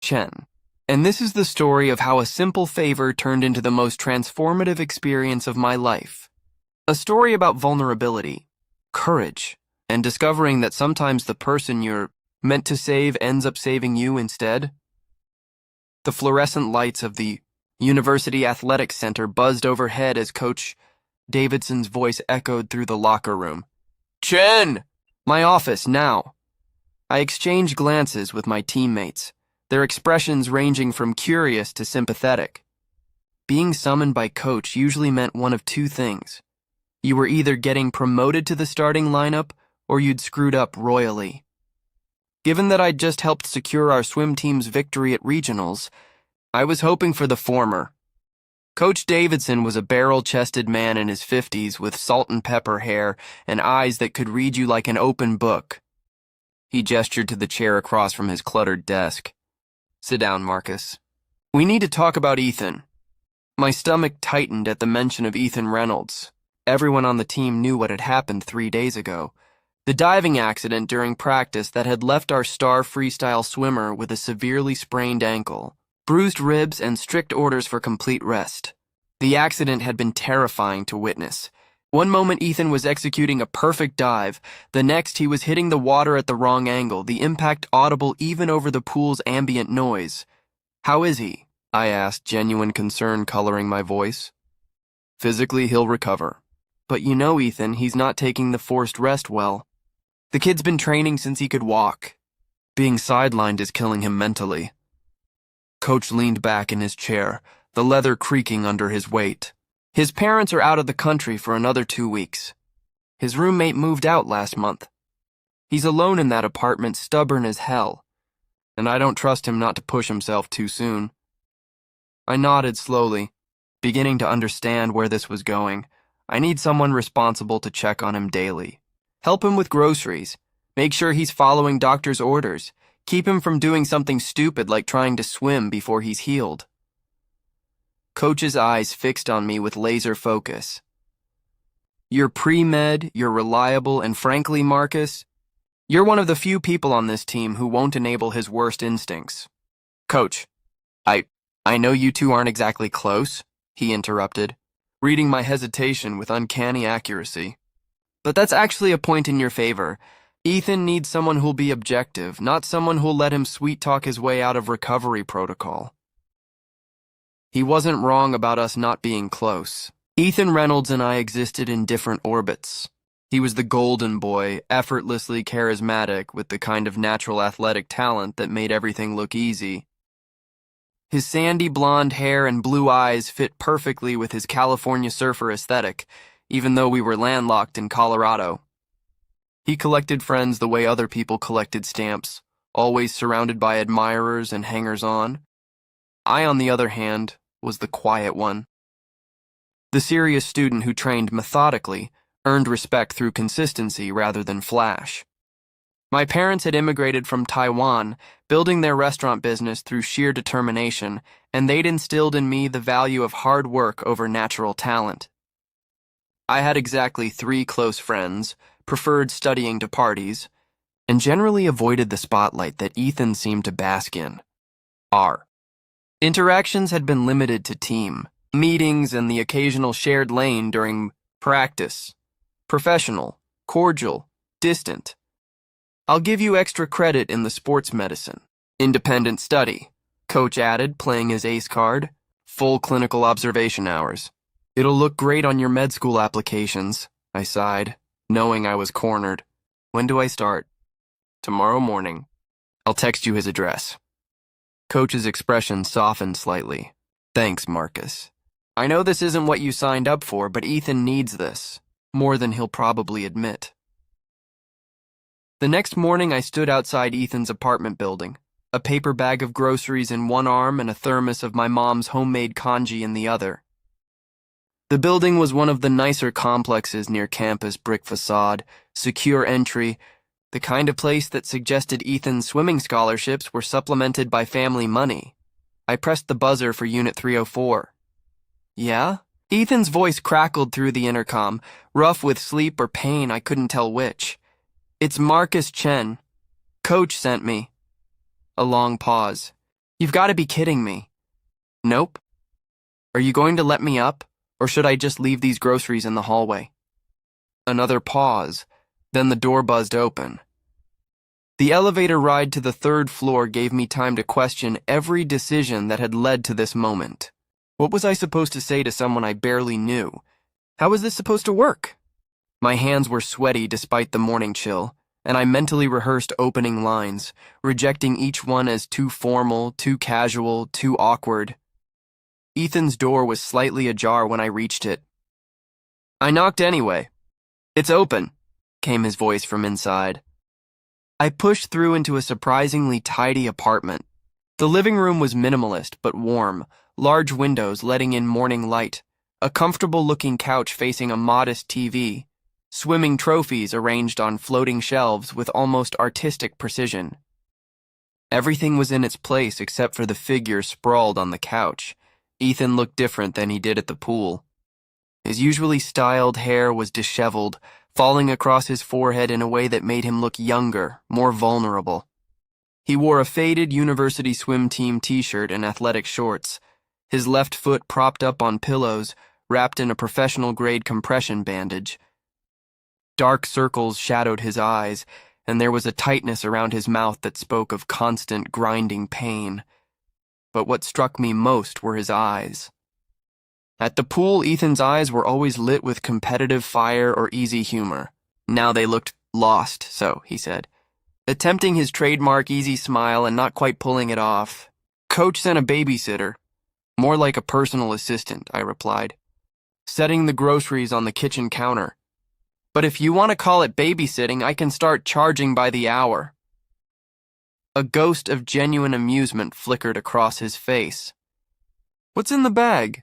Chen. And this is the story of how a simple favor turned into the most transformative experience of my life. A story about vulnerability, courage, and discovering that sometimes the person you're meant to save ends up saving you instead. The fluorescent lights of the University Athletics Center buzzed overhead as Coach Davidson's voice echoed through the locker room. "Chen! My office, now!" I exchanged glances with my teammates, their expressions ranging from curious to sympathetic. Being summoned by Coach usually meant one of two things. You were either getting promoted to the starting lineup or you'd screwed up royally. Given that I'd just helped secure our swim team's victory at regionals, I was hoping for the former. Coach Davidson was a barrel-chested man in his 50s with salt and pepper hair and eyes that could read you like an open book. He gestured to the chair across from his cluttered desk. "Sit down, Marcus. We need to talk about Ethan." My stomach tightened at the mention of Ethan Reynolds. Everyone on the team knew what had happened 3 days ago. The diving accident during practice that had left our star freestyle swimmer with a severely sprained ankle, bruised ribs, and strict orders for complete rest. The accident had been terrifying to witness. One moment Ethan was executing a perfect dive, the next he was hitting the water at the wrong angle, the impact audible even over the pool's ambient noise. "How is he?" I asked, genuine concern coloring my voice. "Physically, he'll recover. But you know, Ethan, he's not taking the forced rest well. The kid's been training since he could walk. Being sidelined is killing him mentally." Coach leaned back in his chair, the leather creaking under his weight. "His parents are out of the country for another 2 weeks. His roommate moved out last month. He's alone in that apartment, stubborn as hell, and I don't trust him not to push himself too soon." I nodded slowly, beginning to understand where this was going. I need someone responsible to check on him daily. Help him with groceries. Make sure he's following doctor's orders. Keep him from doing something stupid like trying to swim before he's healed. Coach's eyes fixed on me with laser focus. "You're pre-med, you're reliable, and frankly, Marcus, you're one of the few people on this team who won't enable his worst instincts." "Coach, I know you two aren't exactly close," he interrupted, reading my hesitation with uncanny accuracy. "But that's actually a point in your favor. Ethan needs someone who'll be objective, not someone who'll let him sweet-talk his way out of recovery protocol." He wasn't wrong about us not being close. Ethan Reynolds and I existed in different orbits. He was the golden boy, effortlessly charismatic with the kind of natural athletic talent that made everything look easy. His sandy blonde hair and blue eyes fit perfectly with his California surfer aesthetic, even though we were landlocked in Colorado. He collected friends the way other people collected stamps, always surrounded by admirers and hangers-on. I, on the other hand, was the quiet one. The serious student who trained methodically, earned respect through consistency rather than flash. My parents had immigrated from Taiwan, building their restaurant business through sheer determination, and they'd instilled in me the value of hard work over natural talent. I had exactly 3 close friends, preferred studying to parties, and generally avoided the spotlight that Ethan seemed to bask in. Our interactions had been limited to team meetings and the occasional shared lane during practice. Professional, cordial, distant. "I'll give you extra credit in the sports medicine. Independent study," Coach added, playing his ace card. "Full clinical observation hours. It'll look great on your med school applications," I sighed, knowing I was cornered. "When do I start?" "Tomorrow morning. I'll text you his address." Coach's expression softened slightly. "Thanks, Marcus. I know this isn't what you signed up for, but Ethan needs this, more than he'll probably admit." The next morning I stood outside Ethan's apartment building, a paper bag of groceries in one arm and a thermos of my mom's homemade congee in the other. The building was one of the nicer complexes near campus, brick facade, secure entry, the kind of place that suggested Ethan's swimming scholarships were supplemented by family money. I pressed the buzzer for Unit 304. "Yeah?" Ethan's voice crackled through the intercom, rough with sleep or pain, I couldn't tell which. "It's Marcus Chen. Coach sent me." A long pause. You've got to be kidding me. Nope. Are you going to let me up, or should I just leave these groceries in the hallway? Another pause, then the door buzzed open. The elevator ride to the third floor gave me time to question every decision that had led to this moment. What was I supposed to say to someone I barely knew? How was this supposed to work? My hands were sweaty despite the morning chill, and I mentally rehearsed opening lines, rejecting each one as too formal, too casual, too awkward. Ethan's door was slightly ajar when I reached it. I knocked anyway. "It's open," came his voice from inside. I pushed through into a surprisingly tidy apartment. The living room was minimalist but warm, large windows letting in morning light, a comfortable-looking couch facing a modest TV, swimming trophies arranged on floating shelves with almost artistic precision. Everything was in its place except for the figure sprawled on the couch. Ethan looked different than he did at the pool. His usually styled hair was disheveled, falling across his forehead in a way that made him look younger, more vulnerable. He wore a faded university swim team t-shirt and athletic shorts, his left foot propped up on pillows, wrapped in a professional-grade compression bandage. Dark circles shadowed his eyes, and there was a tightness around his mouth that spoke of constant grinding pain. But what struck me most were his eyes. At the pool, Ethan's eyes were always lit with competitive fire or easy humor. Now they looked lost, so he said, attempting his trademark easy smile and not quite pulling it off. "Coach sent a babysitter." "More like a personal assistant," I replied, setting the groceries on the kitchen counter. "But if you want to call it babysitting, I can start charging by the hour." A ghost of genuine amusement flickered across his face. "What's in the bag?"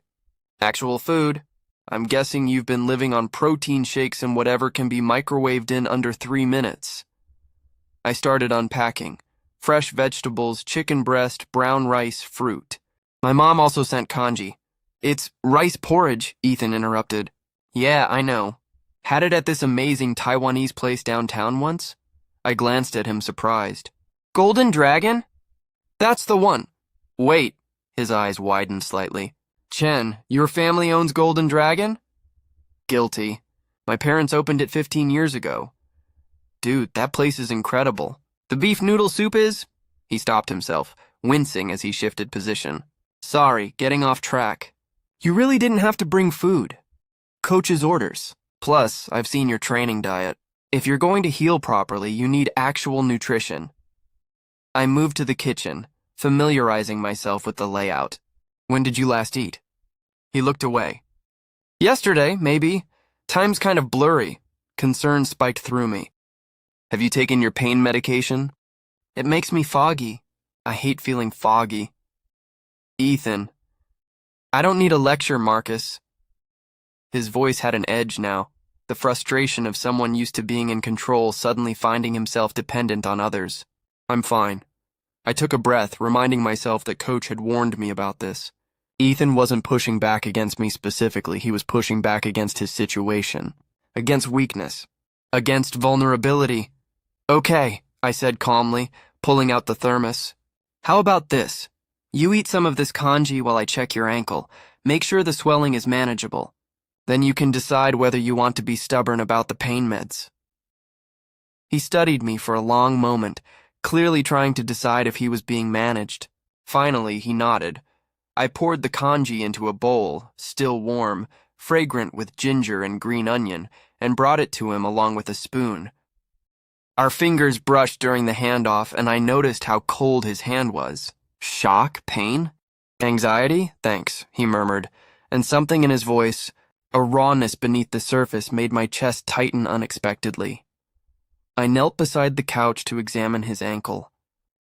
"Actual food. I'm guessing you've been living on protein shakes and whatever can be microwaved in under 3 minutes. I started unpacking. Fresh vegetables, chicken breast, brown rice, fruit. My mom also sent congee. "It's rice porridge," Ethan interrupted. "Yeah, I know. Had it at this amazing Taiwanese place downtown once?" I glanced at him surprised. "Golden Dragon?" "That's the one." "Wait." His eyes widened slightly. "Chen, your family owns Golden Dragon?" "Guilty. My parents opened it 15 years ago." "Dude, that place is incredible. The beef noodle soup is—" He stopped himself, wincing as he shifted position. "Sorry, getting off track. You really didn't have to bring food. Coach's orders. Plus, I've seen your training diet. If you're going to heal properly, you need actual nutrition." I moved to the kitchen, familiarizing myself with the layout. "When did you last eat?" He looked away. "Yesterday, maybe. Time's kind of blurry." Concern spiked through me. "Have you taken your pain medication?" "It makes me foggy. I hate feeling foggy." "Ethan." "I don't need a lecture, Marcus." His voice had an edge now, the frustration of someone used to being in control suddenly finding himself dependent on others. "I'm fine." I took a breath, reminding myself that Coach had warned me about this. Ethan wasn't pushing back against me specifically, he was pushing back against his situation. Against weakness. Against vulnerability. "Okay," I said calmly, pulling out the thermos. "How about this? You eat some of this congee while I check your ankle. Make sure the swelling is manageable. Then you can decide whether you want to be stubborn about the pain meds." He studied me for a long moment, clearly trying to decide if he was being managed. Finally, he nodded. I poured the congee into a bowl, still warm, fragrant with ginger and green onion, and brought it to him along with a spoon. Our fingers brushed during the handoff, and I noticed how cold his hand was. "Shock? Pain? Anxiety? Thanks," he murmured, and something in his voice, a rawness beneath the surface, made my chest tighten unexpectedly. I knelt beside the couch to examine his ankle,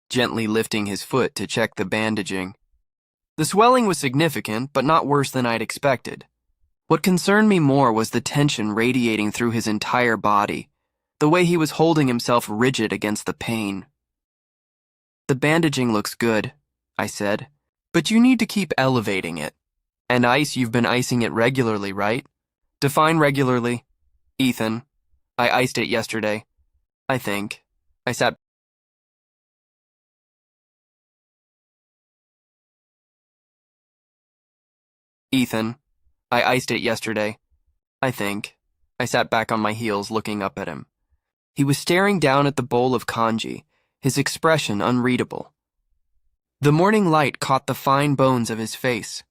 gently lifting his foot to check the bandaging. The swelling was significant, but not worse than I'd expected. What concerned me more was the tension radiating through his entire body, the way he was holding himself rigid against the pain. "The bandaging looks good," I said, "but you need to keep elevating it. And ice, you've been icing it regularly, right?" "Define regularly." "Ethan, I iced it yesterday. I think." I sat Ethan, I iced it yesterday, I think. I sat back on my heels looking up at him. He was staring down at the bowl of kanji, his expression unreadable. The morning light caught the fine bones of his face,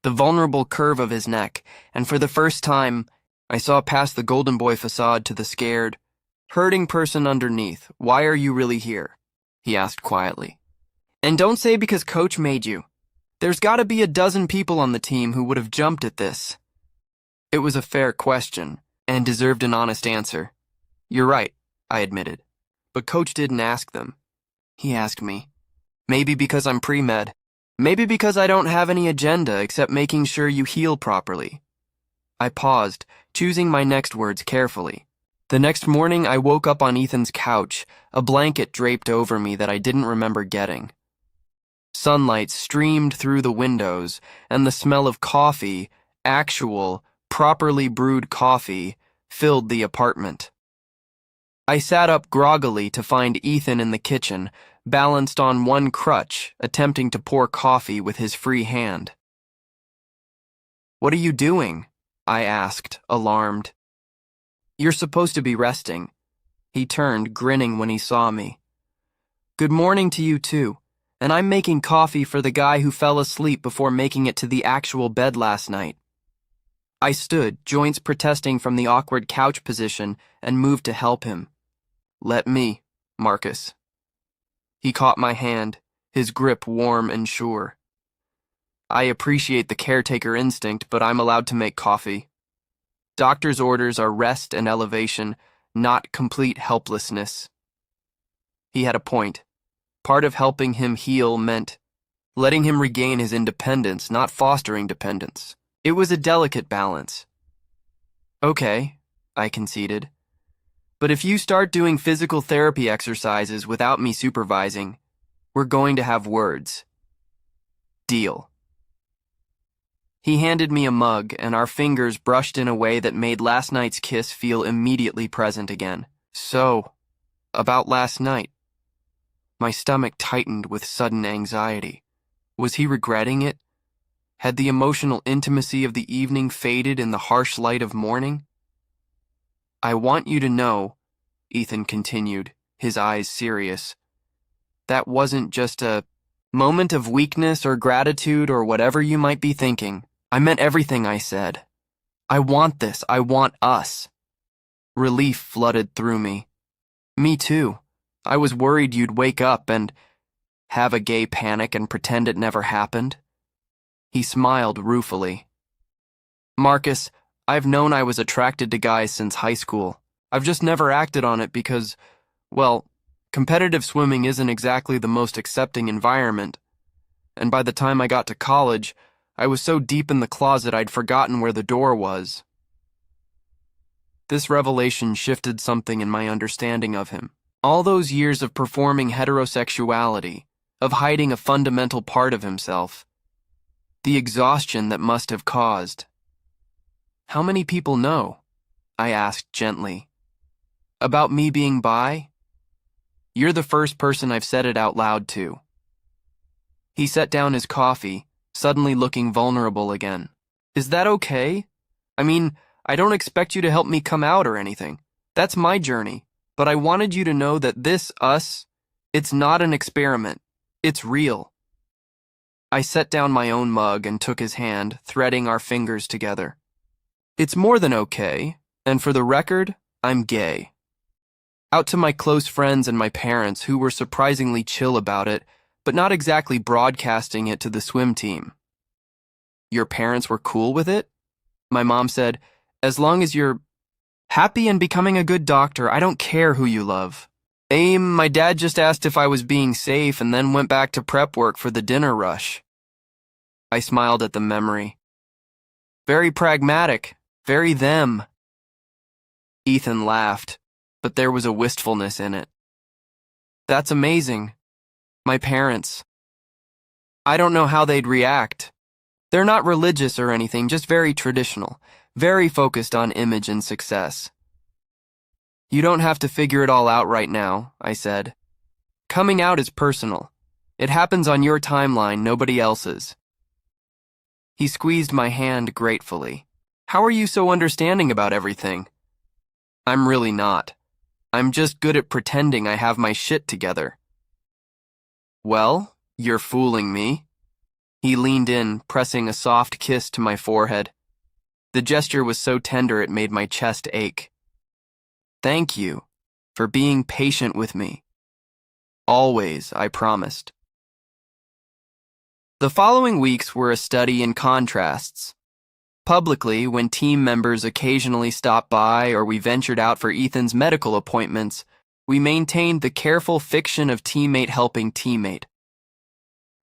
the vulnerable curve of his neck, and for the first time, I saw past the golden boy facade to the scared, hurting person underneath. "Why are you really here?" he asked quietly. "And don't say because coach made you. There's gotta be a dozen people on the team who would have jumped at this." It was a fair question, and deserved an honest answer. "You're right," I admitted. "But coach didn't ask them. He asked me. Maybe because I'm pre-med. Maybe because I don't have any agenda except making sure you heal properly." I paused, choosing my next words carefully. The next morning, I woke up on Ethan's couch, a blanket draped over me that I didn't remember getting. Sunlight streamed through the windows, and the smell of coffee, actual, properly brewed coffee, filled the apartment. I sat up groggily to find Ethan in the kitchen, balanced on one crutch, attempting to pour coffee with his free hand. "What are you doing?" I asked, alarmed. "You're supposed to be resting." He turned, grinning when he saw me. "Good morning to you too, and I'm making coffee for the guy who fell asleep before making it to the actual bed last night." I stood, joints protesting from the awkward couch position, and moved to help him. "Let me, Marcus." He caught my hand, his grip warm and sure. "I appreciate the caretaker instinct, but I'm allowed to make coffee. Doctor's orders are rest and elevation, not complete helplessness." He had a point. Part of helping him heal meant letting him regain his independence, not fostering dependence. It was a delicate balance. "Okay," I conceded. "But if you start doing physical therapy exercises without me supervising, we're going to have words." "Deal." He handed me a mug, and our fingers brushed in a way that made last night's kiss feel immediately present again. "So, about last night." My stomach tightened with sudden anxiety. Was he regretting it? Had the emotional intimacy of the evening faded in the harsh light of morning? "I want you to know," Ethan continued, his eyes serious, "that wasn't just a moment of weakness or gratitude or whatever you might be thinking. I meant everything I said. I want this. I want us." Relief flooded through me. "Me too. I was worried you'd wake up and have a gay panic and pretend it never happened." He smiled ruefully. "Marcus, I've known I was attracted to guys since high school. I've just never acted on it because, well, competitive swimming isn't exactly the most accepting environment. And by the time I got to college, I was so deep in the closet I'd forgotten where the door was." This revelation shifted something in my understanding of him. All those years of performing heterosexuality, of hiding a fundamental part of himself, the exhaustion that must have caused. "How many people know?" I asked gently. "About me being bi?" "You're the first person I've said it out loud to." He set down his coffee, suddenly looking vulnerable again. "Is that okay? I mean, I don't expect you to help me come out or anything. That's my journey. But I wanted you to know that this, us, it's not an experiment. It's real." I set down my own mug and took his hand, threading our fingers together. "It's more than okay, and for the record, I'm gay." Out to my close friends and my parents, who were surprisingly chill about it, but not exactly broadcasting it to the swim team. "Your parents were cool with it?" My mom said, "As long as you're happy and becoming a good doctor, I don't care who you love." My dad just asked if I was being safe and then went back to prep work for the dinner rush." I smiled at the memory. "Very pragmatic, very them." Ethan laughed, but there was a wistfulness in it. "That's amazing. My parents. I don't know how they'd react. They're not religious or anything, just very traditional, very focused on image and success." "You don't have to figure it all out right now," I said. "Coming out is personal. It happens on your timeline, nobody else's." He squeezed my hand gratefully. How are you so understanding about everything? I'm really not. I'm just good at pretending I have my shit together. Well, you're fooling me. He leaned in, pressing a soft kiss to my forehead. The gesture was so tender it made my chest ache. Thank you for being patient with me. Always, I promised. The following weeks were a study in contrasts. Publicly, when team members occasionally stopped by or we ventured out for Ethan's medical appointments, we maintained the careful fiction of teammate helping teammate.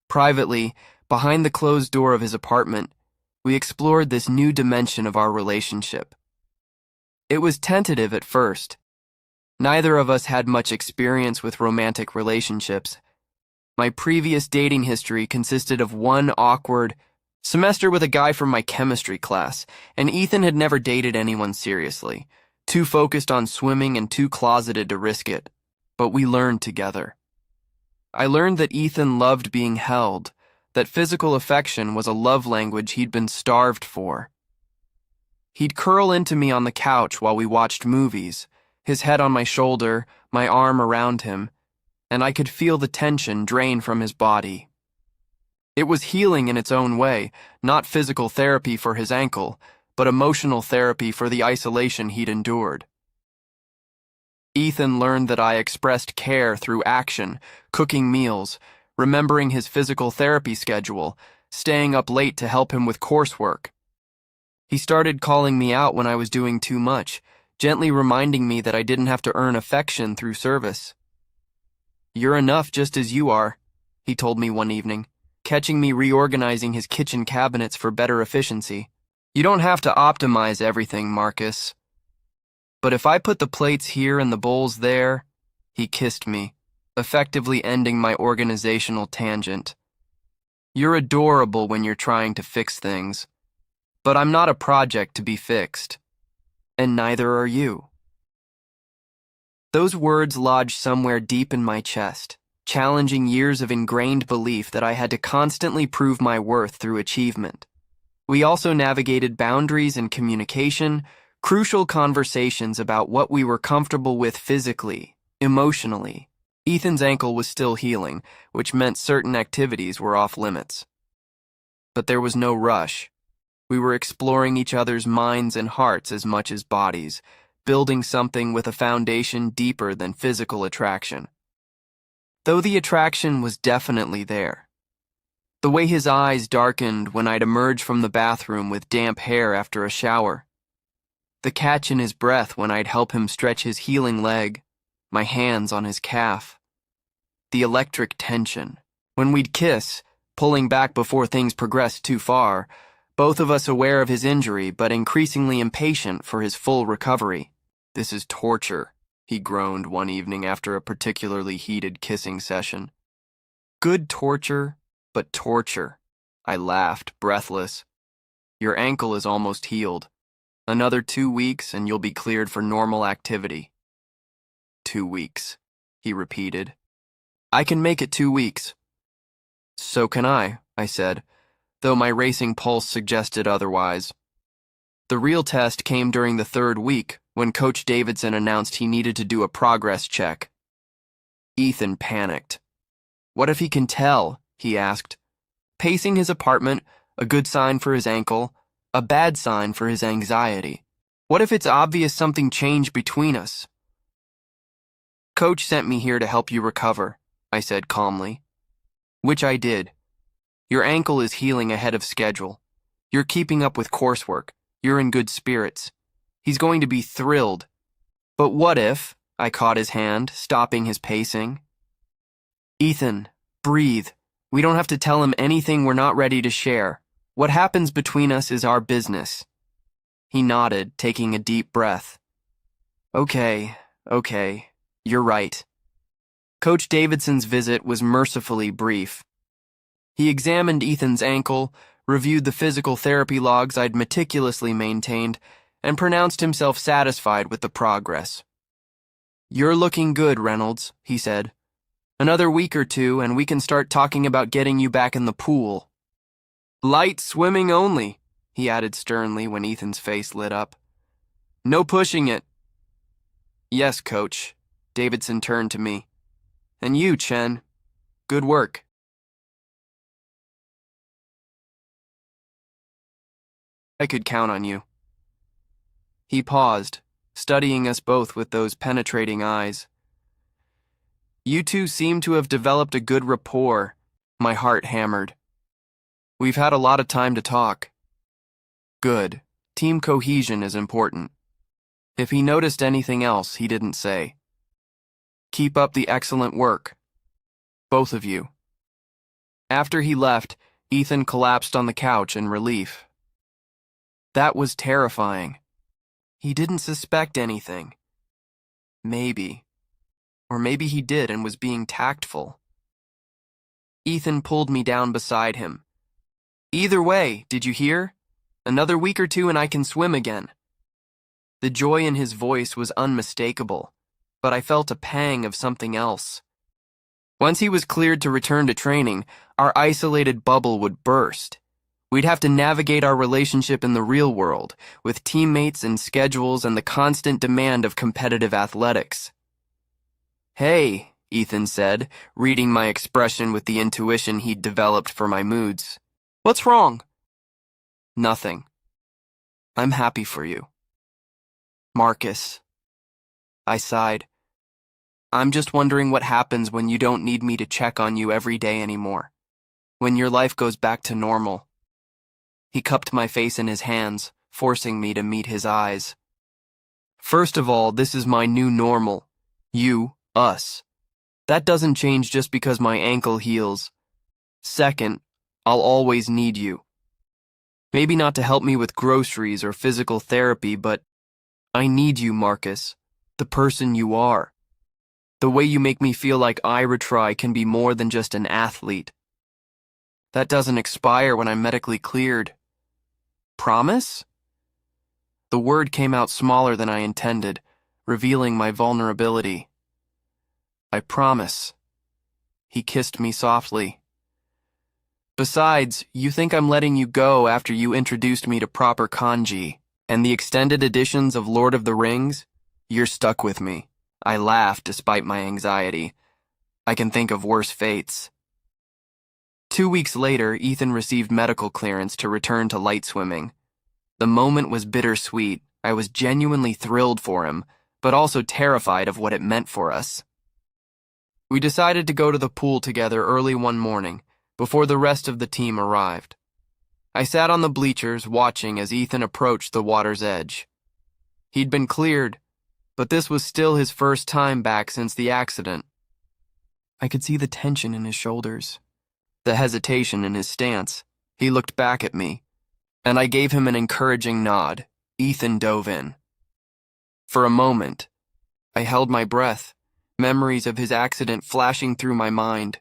Privately, behind the closed door of his apartment, we explored this new dimension of our relationship. It was tentative at first. Neither of us had much experience with romantic relationships. My previous dating history consisted of one awkward semester with a guy from my chemistry class, and Ethan had never dated anyone seriously, too focused on swimming and too closeted to risk it. But we learned together. I learned that Ethan loved being held, that physical affection was a love language he'd been starved for. He'd curl into me on the couch while we watched movies, his head on my shoulder, my arm around him, and I could feel the tension drain from his body. It was healing in its own way, not physical therapy for his ankle, but emotional therapy for the isolation he'd endured. Ethan learned that I expressed care through action, cooking meals, remembering his physical therapy schedule, staying up late to help him with coursework. He started calling me out when I was doing too much, gently reminding me that I didn't have to earn affection through service. You're enough just as you are, he told me one evening, catching me reorganizing his kitchen cabinets for better efficiency. You don't have to optimize everything, Marcus. But if I put the plates here and the bowls there, he kissed me, effectively ending my organizational tangent. You're adorable when you're trying to fix things, but I'm not a project to be fixed, and neither are you. Those words lodged somewhere deep in my chest, challenging years of ingrained belief that I had to constantly prove my worth through achievement. We also navigated boundaries and communication, crucial conversations about what we were comfortable with physically, emotionally. Ethan's ankle was still healing, which meant certain activities were off limits. But there was no rush. We were exploring each other's minds and hearts as much as bodies, building something with a foundation deeper than physical attraction. Though the attraction was definitely there. The way his eyes darkened when I'd emerge from the bathroom with damp hair after a shower. The catch in his breath when I'd help him stretch his healing leg, my hands on his calf. The electric tension. When we'd kiss, pulling back before things progressed too far, both of us aware of his injury but increasingly impatient for his full recovery. This is torture, he groaned one evening after a particularly heated kissing session. Good torture, but torture. I laughed, breathless. Your ankle is almost healed. Another 2 weeks and you'll be cleared for normal activity. 2 weeks, he repeated. I can make it 2 weeks. So can I said, though my racing pulse suggested otherwise. The real test came during the 3rd week, when Coach Davidson announced he needed to do a progress check. Ethan panicked. What if he can tell? He asked. Pacing his apartment, a good sign for his ankle, a bad sign for his anxiety. What if it's obvious something changed between us? Coach sent me here to help you recover, I said calmly. Which I did. Your ankle is healing ahead of schedule. You're keeping up with coursework. You're in good spirits. He's going to be thrilled. But what if, I caught his hand, stopping his pacing. Ethan, breathe. We don't have to tell him anything we're not ready to share. What happens between us is our business. He nodded, taking a deep breath. Okay, you're right. Coach Davidson's visit was mercifully brief. He examined Ethan's ankle, reviewed the physical therapy logs I'd meticulously maintained, and pronounced himself satisfied with the progress. You're looking good, Reynolds, he said. Another week or two and we can start talking about getting you back in the pool. Light swimming only, he added sternly when Ethan's face lit up. No pushing it. Yes, coach. Davidson turned to me. And you, Chen. Good work. I could count on you. He paused, studying us both with those penetrating eyes. You two seem to have developed a good rapport, my heart hammered. We've had a lot of time to talk. Good. Team cohesion is important. If he noticed anything else, he didn't say. Keep up the excellent work. Both of you. After he left, Ethan collapsed on the couch in relief. That was terrifying. He didn't suspect anything. Maybe. Or maybe he did and was being tactful. Ethan pulled me down beside him. Either way, did you hear? Another week or two and I can swim again. The joy in his voice was unmistakable, but I felt a pang of something else. Once he was cleared to return to training, our isolated bubble would burst. We'd have to navigate our relationship in the real world, with teammates and schedules and the constant demand of competitive athletics. Hey, Ethan said, reading my expression with the intuition he'd developed for my moods. What's wrong? Nothing. I'm happy for you. Marcus. I sighed. I'm just wondering what happens when you don't need me to check on you every day anymore. When your life goes back to normal. He cupped my face in his hands, forcing me to meet his eyes. First of all, this is my new normal. You, us. That doesn't change just because my ankle heals. Second, I'll always need you. Maybe not to help me with groceries or physical therapy, but I need you, Marcus. The person you are. The way you make me feel like Iratry can be more than just an athlete. That doesn't expire when I'm medically cleared. Promise? The word came out smaller than I intended, revealing my vulnerability. I promise. He kissed me softly. Besides, you think I'm letting you go after you introduced me to proper kanji, and the extended editions of Lord of the Rings? You're stuck with me. I laughed despite my anxiety. I can think of worse fates. 2 weeks later, Ethan received medical clearance to return to light swimming. The moment was bittersweet. I was genuinely thrilled for him, but also terrified of what it meant for us. We decided to go to the pool together early one morning, before the rest of the team arrived. I sat on the bleachers watching as Ethan approached the water's edge. He'd been cleared, but this was still his first time back since the accident. I could see the tension in his shoulders, the hesitation in his stance. He looked back at me, and I gave him an encouraging nod. Ethan dove in. For a moment, I held my breath, memories of his accident flashing through my mind.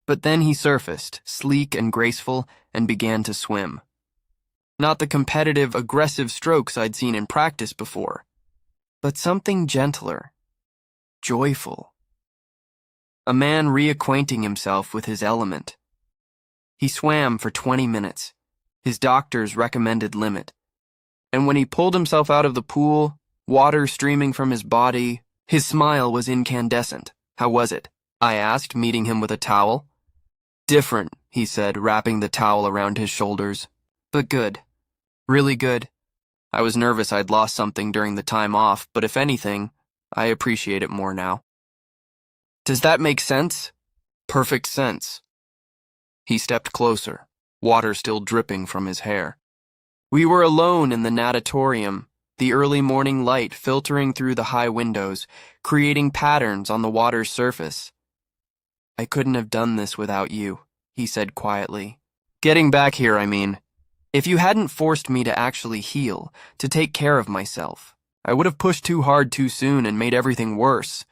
But then he surfaced, sleek and graceful, and began to swim. Not the competitive, aggressive strokes I'd seen in practice before, but something gentler, joyful. A man reacquainting himself with his element. He swam for 20 minutes, his doctor's recommended limit. And when he pulled himself out of the pool, water streaming from his body, his smile was incandescent. How was it? I asked, meeting him with a towel. Different, he said, wrapping the towel around his shoulders. But good. Really good. I was nervous I'd lost something during the time off, but if anything, I appreciate it more now. Does that make sense? Perfect sense. He stepped closer, water still dripping from his hair. We were alone in the natatorium, the early morning light filtering through the high windows, creating patterns on the water's surface. I couldn't have done this without you, he said quietly. Getting back here, I mean. If you hadn't forced me to actually heal, to take care of myself, I would have pushed too hard too soon and made everything worse.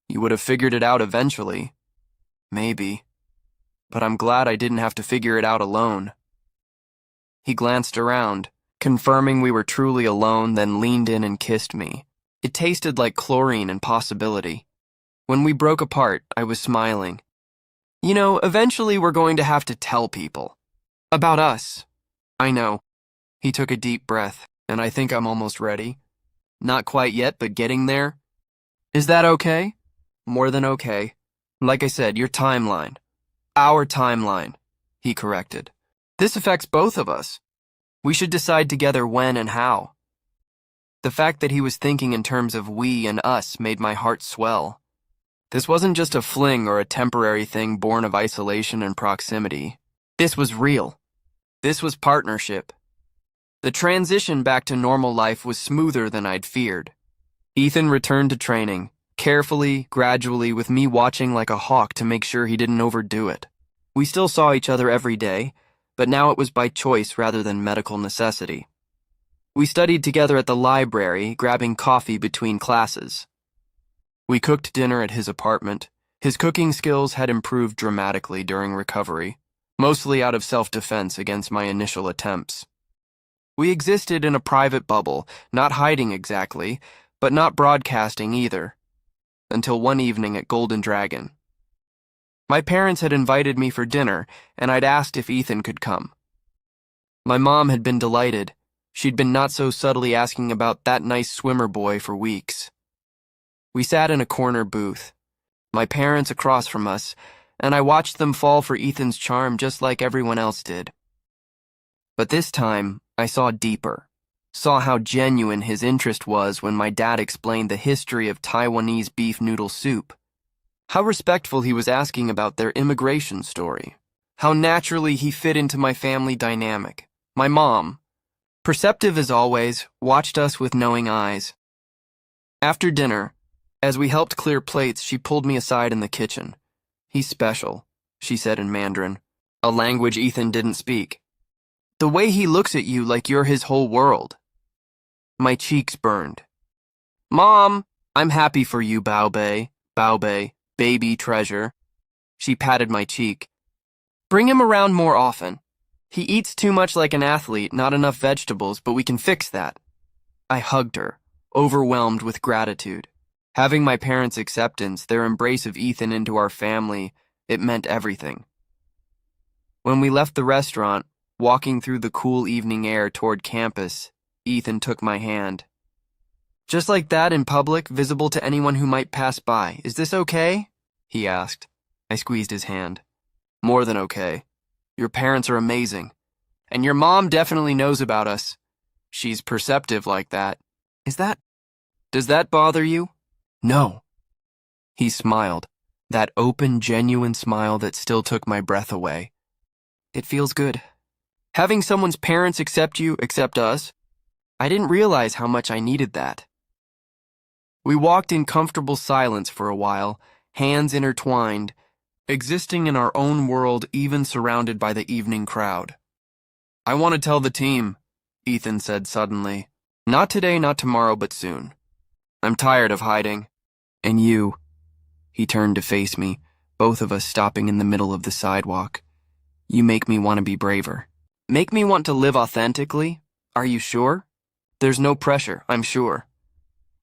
You would have figured it out eventually. Maybe. But I'm glad I didn't have to figure it out alone. He glanced around, confirming we were truly alone, then leaned in and kissed me. It tasted like chlorine and possibility. When we broke apart, I was smiling. You know, eventually we're going to have to tell people. About us. I know. He took a deep breath, and I think I'm almost ready. Not quite yet, but getting there. Is that okay? More than okay. Like I said, your timeline. Our timeline, he corrected. This affects both of us. We should decide together when and how. The fact that he was thinking in terms of we and us made my heart swell. This wasn't just a fling or a temporary thing born of isolation and proximity. This was real. This was partnership. The transition back to normal life was smoother than I'd feared. Ethan returned to training, carefully, gradually, with me watching like a hawk to make sure he didn't overdo it. We still saw each other every day, but now it was by choice rather than medical necessity. We studied together at the library, grabbing coffee between classes. We cooked dinner at his apartment. His cooking skills had improved dramatically during recovery, mostly out of self-defense against my initial attempts. We existed in a private bubble, not hiding exactly, but not broadcasting either, until one evening at Golden Dragon. My parents had invited me for dinner, and I'd asked if Ethan could come. My mom had been delighted. She'd been not so subtly asking about that nice swimmer boy for weeks. We sat in a corner booth, my parents across from us, and I watched them fall for Ethan's charm just like everyone else did. But this time, I saw deeper, saw how genuine his interest was when my dad explained the history of Taiwanese beef noodle soup, how respectful he was asking about their immigration story, how naturally he fit into my family dynamic. My mom, perceptive as always, watched us with knowing eyes. After dinner, as we helped clear plates, she pulled me aside in the kitchen. "He's special," she said in Mandarin, a language Ethan didn't speak. "The way he looks at you like you're his whole world." My cheeks burned. "Mom, I'm happy for you, Bao-Bei, baby treasure." She patted my cheek. "Bring him around more often. He eats too much like an athlete, not enough vegetables, but we can fix that." I hugged her, overwhelmed with gratitude. Having my parents' acceptance, their embrace of Ethan into our family, it meant everything. When we left the restaurant, walking through the cool evening air toward campus, Ethan took my hand. "Just like that in public, visible to anyone who might pass by. Is this okay?" he asked. I squeezed his hand. "More than okay. Your parents are amazing. And your mom definitely knows about us. She's perceptive like that. Does that bother you?" "No." He smiled, that open, genuine smile that still took my breath away. "It feels good. Having someone's parents accept you, accept us. I didn't realize how much I needed that." We walked in comfortable silence for a while, hands intertwined, existing in our own world even surrounded by the evening crowd. "I want to tell the team," Ethan said suddenly. "Not today, not tomorrow, but soon. I'm tired of hiding. And you." He turned to face me, both of us stopping in the middle of the sidewalk. "You make me want to be braver. Make me want to live authentically? Are you sure?" "There's no pressure, I'm sure."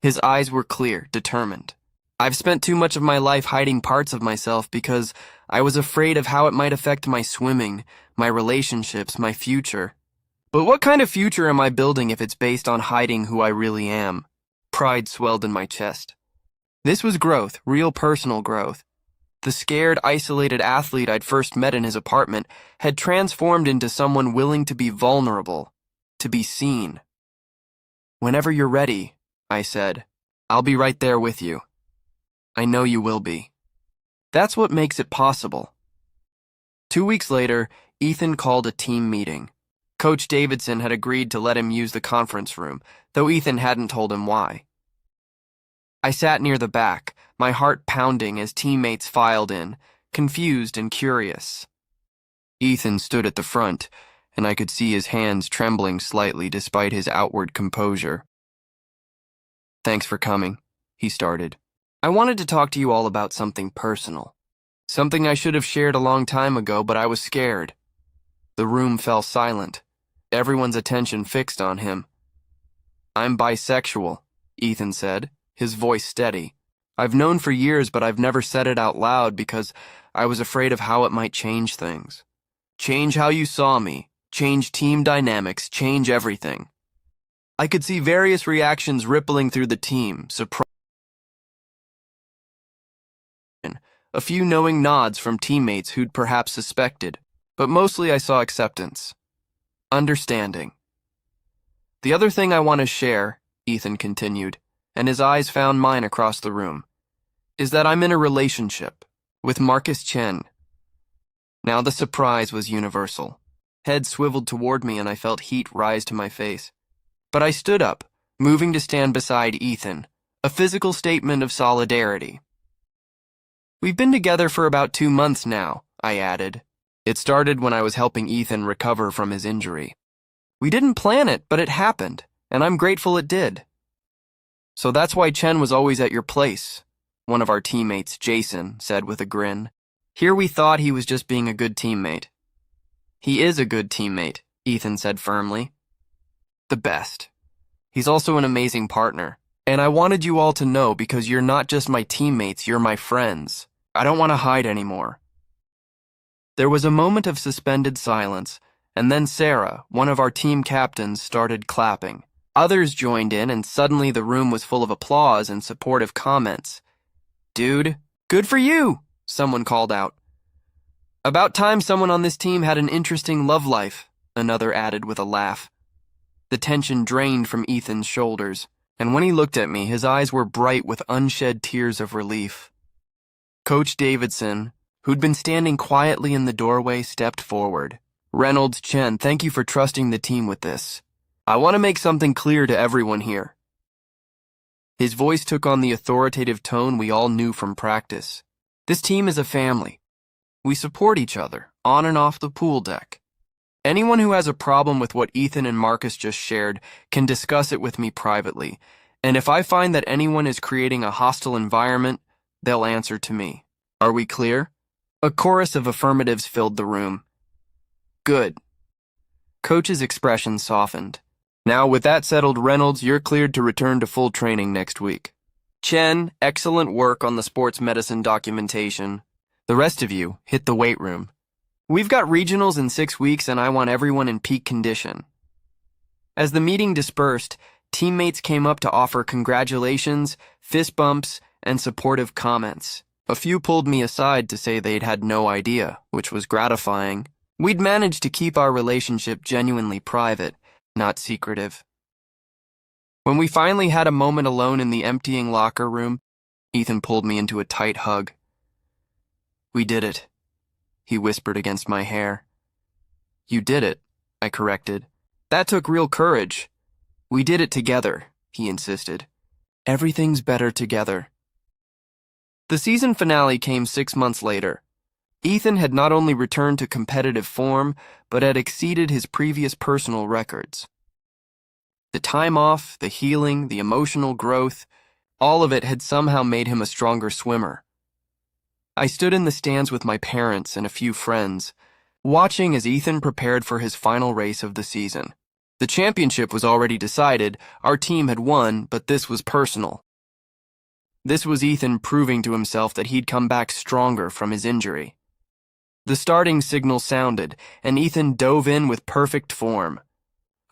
His eyes were clear, determined. "I've spent too much of my life hiding parts of myself because I was afraid of how it might affect my swimming, my relationships, my future. But what kind of future am I building if it's based on hiding who I really am?" Pride swelled in my chest. This was growth, real personal growth. The scared, isolated athlete I'd first met in his apartment had transformed into someone willing to be vulnerable, to be seen. "Whenever you're ready," I said, "I'll be right there with you." "I know you will be." That's what makes it possible. 2 weeks later, Ethan called a team meeting. Coach Davidson had agreed to let him use the conference room, though Ethan hadn't told him why. I sat near the back, my heart pounding as teammates filed in, confused and curious. Ethan stood at the front, and I could see his hands trembling slightly despite his outward composure. "Thanks for coming," he started. "I wanted to talk to you all about something personal. Something I should have shared a long time ago, but I was scared." The room fell silent, everyone's attention fixed on him. "I'm bisexual," Ethan said, his voice steady. "I've known for years, but I've never said it out loud because I was afraid of how it might change things. Change how you saw me. Change team dynamics. Change everything. I could see various reactions rippling through the team, surprise, a few knowing nods from teammates who'd perhaps suspected, but mostly I saw acceptance. Understanding. The other thing I want to share, Ethan continued, and his eyes found mine across the room, is that I'm in a relationship with Marcus Chen. Now the surprise was universal. Head swiveled toward me and I felt heat rise to my face. But I stood up, moving to stand beside Ethan, a physical statement of solidarity. We've been together for about 2 months now, I added. It started when I was helping Ethan recover from his injury. We didn't plan it, but it happened, and I'm grateful it did. So that's why Chen was always at your place, one of our teammates, Jason, said with a grin. Here we thought he was just being a good teammate. He is a good teammate, Ethan said firmly. The best. He's also an amazing partner. And I wanted you all to know because you're not just my teammates, you're my friends. I don't want to hide anymore. There was a moment of suspended silence, and then Sarah, one of our team captains, started clapping. Others joined in, and suddenly the room was full of applause and supportive comments. Dude, good for you, someone called out. About time someone on this team had an interesting love life, another added with a laugh. The tension drained from Ethan's shoulders, and when he looked at me, his eyes were bright with unshed tears of relief. Coach Davidson, who'd been standing quietly in the doorway, stepped forward. Reynolds, Chen, thank you for trusting the team with this. I want to make something clear to everyone here. His voice took on the authoritative tone we all knew from practice. This team is a family. We support each other, on and off the pool deck. Anyone who has a problem with what Ethan and Marcus just shared can discuss it with me privately, and if I find that anyone is creating a hostile environment, they'll answer to me. Are we clear? A chorus of affirmatives filled the room. Good. Coach's expression softened. Now, with that settled, Reynolds, you're cleared to return to full training next week. Chen, excellent work on the sports medicine documentation. The rest of you, hit the weight room. We've got regionals in 6 weeks and I want everyone in peak condition. As the meeting dispersed, teammates came up to offer congratulations, fist bumps, and supportive comments. A few pulled me aside to say they'd had no idea, which was gratifying. We'd managed to keep our relationship genuinely private, not secretive. When we finally had a moment alone in the emptying locker room, Ethan pulled me into a tight hug. We did it, he whispered against my hair. You did it, I corrected. That took real courage. We did it together, he insisted. Everything's better together. The season finale came 6 months later. Ethan had not only returned to competitive form, but had exceeded his previous personal records. The time off, the healing, the emotional growth, all of it had somehow made him a stronger swimmer. I stood in the stands with my parents and a few friends, watching as Ethan prepared for his final race of the season. The championship was already decided, our team had won, but this was personal. This was Ethan proving to himself that he'd come back stronger from his injury. The starting signal sounded, and Ethan dove in with perfect form.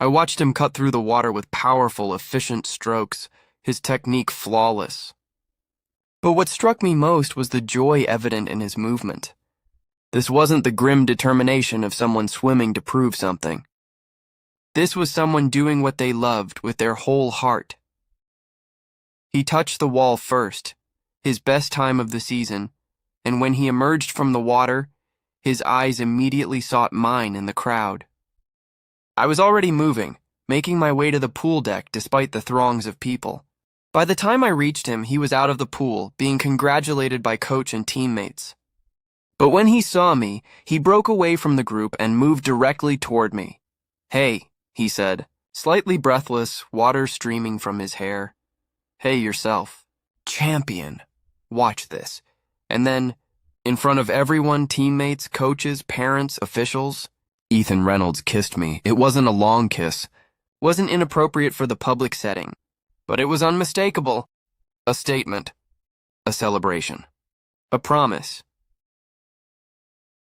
I watched him cut through the water with powerful, efficient strokes, his technique flawless. But what struck me most was the joy evident in his movement. This wasn't the grim determination of someone swimming to prove something. This was someone doing what they loved with their whole heart. He touched the wall first, his best time of the season, and when he emerged from the water, his eyes immediately sought mine in the crowd. I was already moving, making my way to the pool deck despite the throngs of people. By the time I reached him, he was out of the pool, being congratulated by coach and teammates. But when he saw me, he broke away from the group and moved directly toward me. Hey, he said, slightly breathless, water streaming from his hair. Hey yourself. Champion. Watch this. And then, in front of everyone, teammates, coaches, parents, officials, Ethan Reynolds kissed me. It wasn't a long kiss. Wasn't inappropriate for the public setting. But it was unmistakable. A statement. A celebration. A promise.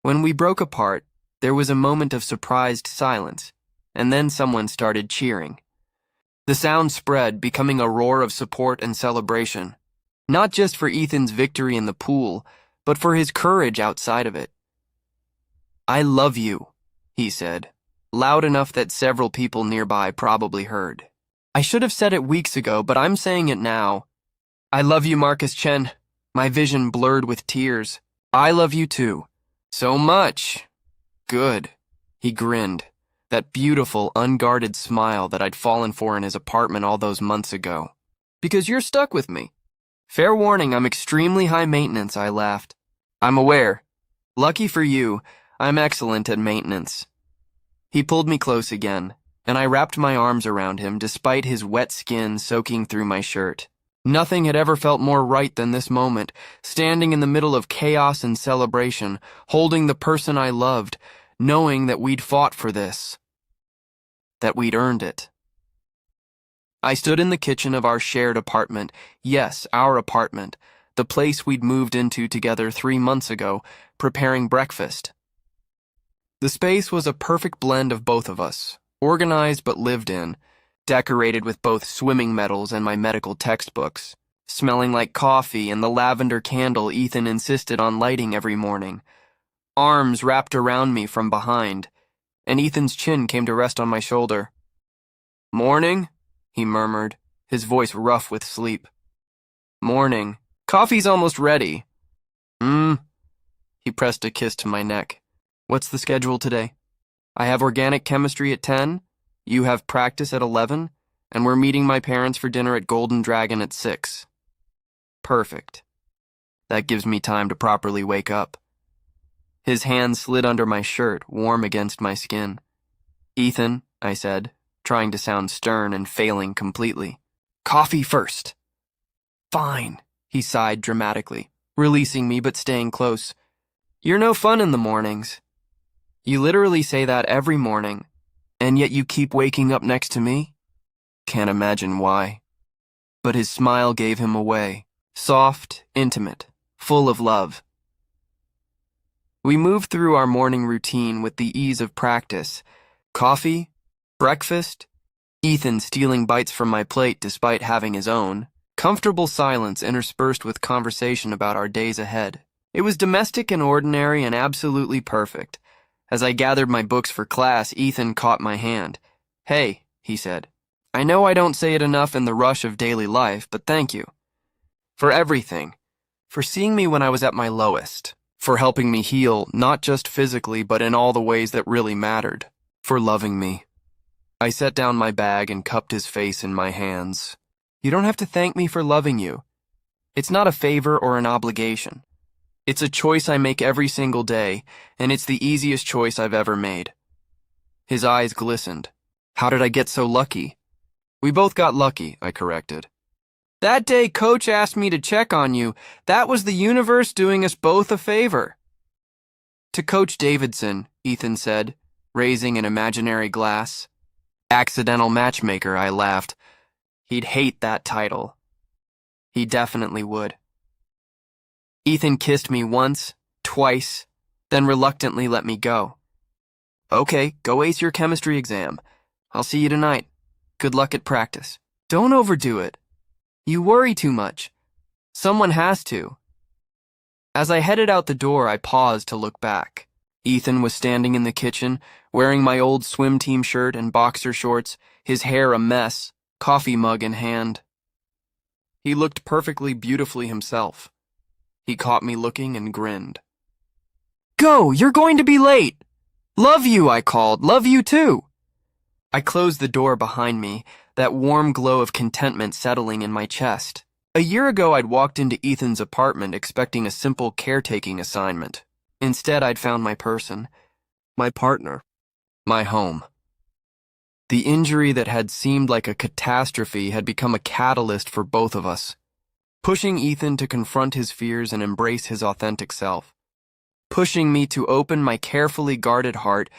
When we broke apart, There was a moment of surprised silence, and then someone started cheering. The sound spread, becoming a roar of support and celebration, not just for Ethan's victory in the pool, but for his courage outside of it. "I love you," he said, loud enough that several people nearby probably heard. "I should have said it weeks ago, but I'm saying it now. I love you, Marcus Chen." My vision blurred with tears. "I love you too. So much." "Good." He grinned, that beautiful, unguarded smile that I'd fallen for in his apartment all those months ago. "Because you're stuck with me." "Fair warning, I'm extremely high maintenance," I laughed. "I'm aware. Lucky for you, I'm excellent at maintenance." He pulled me close again, and I wrapped my arms around him despite his wet skin soaking through my shirt. Nothing had ever felt more right than this moment, standing in the middle of chaos and celebration, holding the person I loved, knowing that we'd fought for this, that we'd earned it. I stood in the kitchen of our shared apartment, yes, our apartment, the place we'd moved into together 3 months ago, preparing breakfast. The space was a perfect blend of both of us, organized but lived in, decorated with both swimming medals and my medical textbooks, smelling like coffee and the lavender candle Ethan insisted on lighting every morning. Arms wrapped around me from behind, and Ethan's chin came to rest on my shoulder. "Morning," he murmured, his voice rough with sleep. "Morning. Coffee's almost ready." He pressed a kiss to my neck. "What's the schedule today?" "I have organic chemistry at 10. You have practice at 11, and we're meeting my parents for dinner at Golden Dragon at 6. "Perfect. That gives me time to properly wake up." His hand slid under my shirt, warm against my skin. "Ethan," I said, trying to sound stern and failing completely. "Coffee first." "Fine," he sighed dramatically, releasing me but staying close. "You're no fun in the mornings." "You literally say that every morning. And yet you keep waking up next to me?" Can't imagine why. But his smile gave him away, soft, intimate, full of love. We moved through our morning routine with the ease of practice. Coffee, breakfast, Ethan stealing bites from my plate despite having his own, comfortable silence interspersed with conversation about our days ahead. It was domestic and ordinary and absolutely perfect. As I gathered my books for class, Ethan caught my hand. "Hey," he said. "I know I don't say it enough in the rush of daily life, but thank you. For everything. For seeing me when I was at my lowest. For helping me heal, not just physically, but in all the ways that really mattered. For loving me." I set down my bag and cupped his face in my hands. "You don't have to thank me for loving you. It's not a favor or an obligation. It's a choice I make every single day, and it's the easiest choice I've ever made." His eyes glistened. "How did I get so lucky?" "We both got lucky," I corrected. "That day Coach asked me to check on you. That was the universe doing us both a favor." "To Coach Davidson," Ethan said, raising an imaginary glass. "Accidental matchmaker," I laughed. He'd hate that title. He definitely would. Ethan kissed me once, twice, then reluctantly let me go. "Okay, go ace your chemistry exam. I'll see you tonight. Good luck at practice." "Don't overdo it. You worry too much. Someone has to." As I headed out the door, I paused to look back. Ethan was standing in the kitchen, wearing my old swim team shirt and boxer shorts, his hair a mess, coffee mug in hand. He looked perfectly beautifully himself. He caught me looking and grinned. "Go, you're going to be late." "Love you," I called. "Love you too." I closed the door behind me, that warm glow of contentment settling in my chest. A year ago, I'd walked into Ethan's apartment expecting a simple caretaking assignment. Instead, I'd found my person, my partner, my home. The injury that had seemed like a catastrophe had become a catalyst for both of us, pushing Ethan to confront his fears and embrace his authentic self, pushing me to open my carefully guarded heart